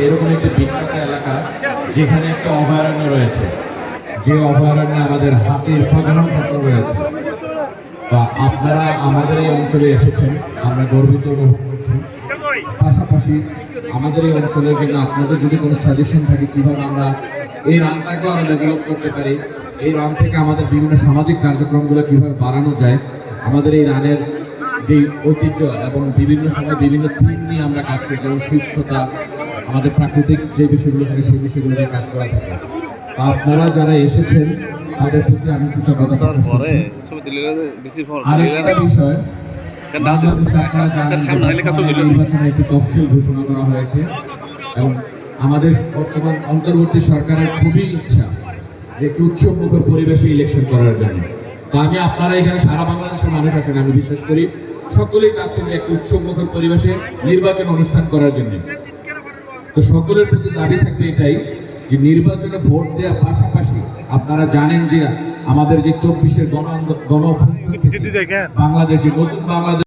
এরকম একটি বিখ্যাত এলাকা যেখানে একটা অভয়ারণ্য রয়েছে, যে অভয়ারণ্যে আমাদের হাতির প্রজনন ক্ষেত্র রয়েছে। বা আপনারা আমাদের এই অঞ্চলে এসেছেন, আমরা গর্বিত অনুভব করছি। পাশাপাশি আমাদের এই অঞ্চলের জন্য আপনাদের যদি কোনো সাজেশন থাকে কিভাবে আমরা এই রানটাকেও আরো ডেভেলপ করতে পারি, এই রান থেকে আমাদের বিভিন্ন সামাজিক কার্যক্রমগুলো কিভাবে বাড়ানো যায়, আমাদের এই রানের যে ঐতিহ্য এবং বিভিন্ন সময় বিভিন্ন থিম নিয়ে আমরা কাজ করি, যেমন সুস্থতা, আমাদের প্রাকৃতিক যে বিষয়গুলো থাকে সেই বিষয়গুলো নিয়ে কাজ করা থাকে। আপনারা যারা এসেছেন তাদের প্রতি আমি কৃতজ্ঞতা প্রকাশ করছি। আরেকটা বিষয়, নির্বাচনে একটি তফসিল ঘোষণা করা হয়েছে এবং আমাদের বর্তমান অন্তর্বর্তী সরকারের খুবই ইচ্ছা যে একটি উৎসবমুখর পরিবেশে ইলেকশন করার জন্য। তো আমি আপনারা এখানে সারা বাংলাদেশের মানুষ আছেন, আমি বিশ্বাস করি সকলেই চাচ্ছেন যে একটি উৎসবমুখর পরিবেশে নির্বাচন অনুষ্ঠান করার জন্য। তো সকলের প্রতি দাবি থাকবে এটাই যে নির্বাচনে ভোট দেওয়ার পাশাপাশি আপনারা জানেন যে আমাদের যে 24-এর গণ বাংলাদেশ, যে নতুন বাংলাদেশ